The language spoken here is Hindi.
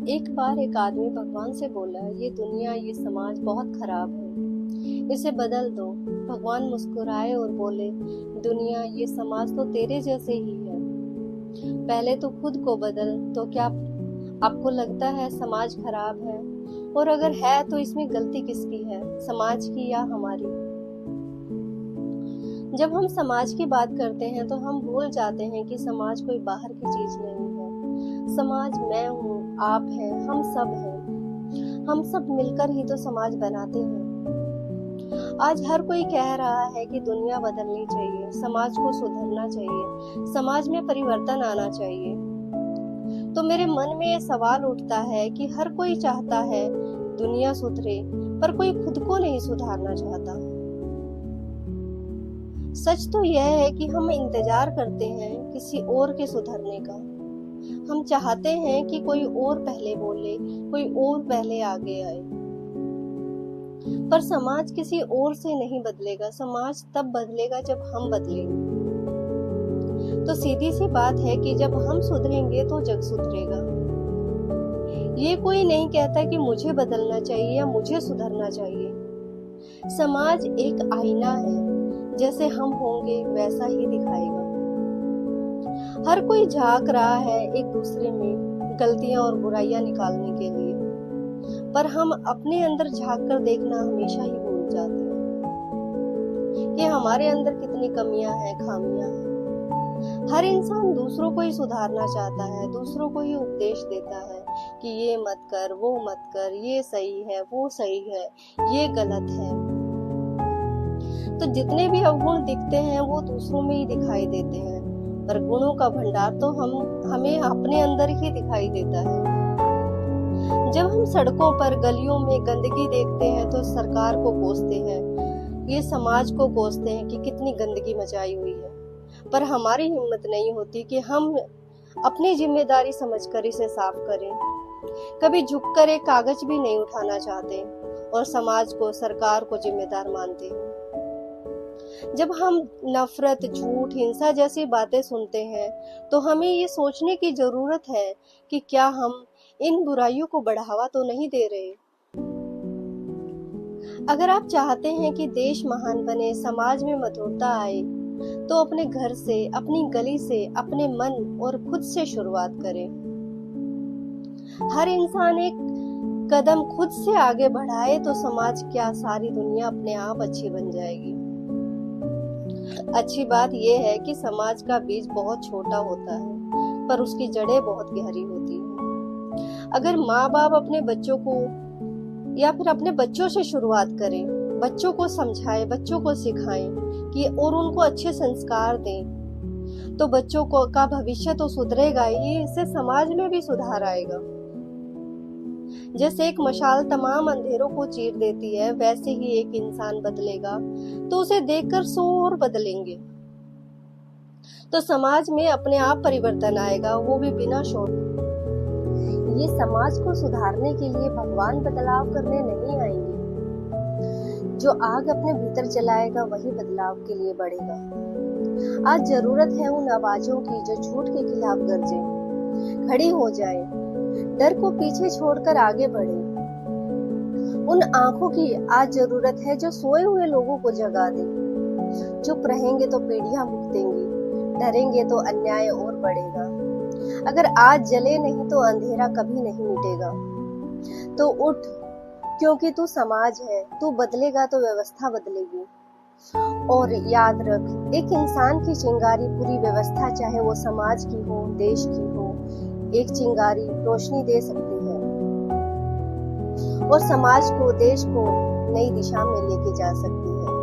एक बार एक आदमी भगवान से बोला, ये दुनिया, ये समाज बहुत खराब है, इसे बदल दो। भगवान मुस्कुराए और बोले, दुनिया, ये समाज तो तेरे जैसे ही है, पहले तो खुद को बदल। तो क्या आपको लगता है समाज खराब है? और अगर है तो इसमें गलती किसकी है, समाज की या हमारी? जब हम समाज की बात करते हैं तो हम भूल जाते हैं कि समाज कोई बाहर की चीज नहीं है। समाज मैं हूँ, आप हैं, हम सब हैं। हम सब मिलकर ही तो समाज बनाते हैं। आज हर कोई कह रहा है कि दुनिया बदलनी चाहिए, समाज को सुधरना चाहिए, समाज में परिवर्तन आना चाहिए। तो मेरे मन में ये सवाल उठता है कि हर कोई चाहता है दुनिया सुधरे, पर कोई खुद को नहीं सुधारना चाहता। सच तो यह है कि हम इंतजार करते हैं किसी और के सुधरने का। हम चाहते हैं कि कोई और पहले बोले, कोई और पहले आगे आए। पर समाज किसी और से नहीं बदलेगा, समाज तब बदलेगा जब हम बदलेंगे। तो सीधी सी बात है कि जब हम सुधरेंगे तो जग सुधरेगा। ये कोई नहीं कहता कि मुझे बदलना चाहिए या मुझे सुधरना चाहिए। समाज एक आईना है, जैसे हम होंगे वैसा ही दिखाएगा। हर कोई झांक रहा है एक दूसरे में गलतियां और बुराइयां निकालने के लिए, पर हम अपने अंदर झांक कर देखना हमेशा ही भूल जाते हैं कि हमारे अंदर कितनी कमियां हैं, खामियां हैं। हर इंसान दूसरों को ही सुधारना चाहता है, दूसरों को ही उपदेश देता है कि ये मत कर, वो मत कर, ये सही है, वो सही है, ये गलत है। तो जितने भी अवगुण दिखते हैं वो दूसरों में ही दिखाई देते हैं, पर गुणों का भंडार तो हमें अपने अंदर ही दिखाई देता है। जब हम सड़कों पर, गलियों में गंदगी देखते हैं तो सरकार को कोसते हैं, ये समाज को कोसते हैं कि कितनी गंदगी मचाई हुई है, पर हमारी हिम्मत नहीं होती कि हम अपनी जिम्मेदारी समझकर इसे साफ करें। कभी झुककर एक कागज भी नहीं उठाना चाहते और समाज को, सरकार को जिम्मेदार मानते हैं। जब हम नफरत, झूठ, हिंसा जैसी बातें सुनते हैं तो हमें ये सोचने की जरूरत है कि क्या हम इन बुराइयों को बढ़ावा तो नहीं दे रहे। अगर आप चाहते हैं कि देश महान बने, समाज में मधुरता आए, तो अपने घर से, अपनी गली से, अपने मन और खुद से शुरुआत करें। हर इंसान एक कदम खुद से आगे बढ़ाए तो समाज क्या, सारी दुनिया अपने आप अच्छी बन जाएगी। अच्छी बात यह है कि समाज का बीज बहुत छोटा होता है, पर उसकी जड़ें बहुत गहरी होती हैं। अगर माँ बाप अपने बच्चों को या फिर अपने बच्चों से शुरुआत करें, बच्चों को समझाएं, बच्चों को सिखाएं कि और उनको अच्छे संस्कार दें, तो बच्चों को का भविष्य तो सुधरेगा ही, इससे समाज में भी सुधार आएगा। जैसे एक मशाल तमाम अंधेरों को चीर देती है, वैसे ही एक इंसान बदलेगा तो उसे देखकर 100 और बदलेंगे, तो समाज में अपने आप परिवर्तन आएगा, वो भी बिना शोर। ये समाज को सुधारने के लिए भगवान बदलाव करने नहीं आएंगे। जो आग अपने भीतर जलाएगा वही बदलाव के लिए बढ़ेगा। आज जरूरत है उन आवाजों की जो झूठ के खिलाफ गरजे, खड़ी हो जाए, डर को पीछे छोड़कर आगे बढ़े। उन आंखों की आज जरूरत है जो सोए हुए लोगों को जगा दे। चुप रहेंगे तो पीढ़ियां भुगतेंगी, डरेंगे तो अन्याय और बढ़ेगा। अगर आज जले नहीं तो अंधेरा कभी नहीं मिटेगा। तो उठ, क्योंकि तू समाज है, तू बदलेगा तो व्यवस्था बदलेगी। और याद रख, एक इंसान की चिंगारी पूरी व्यवस्था, चाहे वो समाज की हो, देश की हो, एक चिंगारी रोशनी दे सकती है और समाज को, देश को नई दिशा में लेके जा सकती है।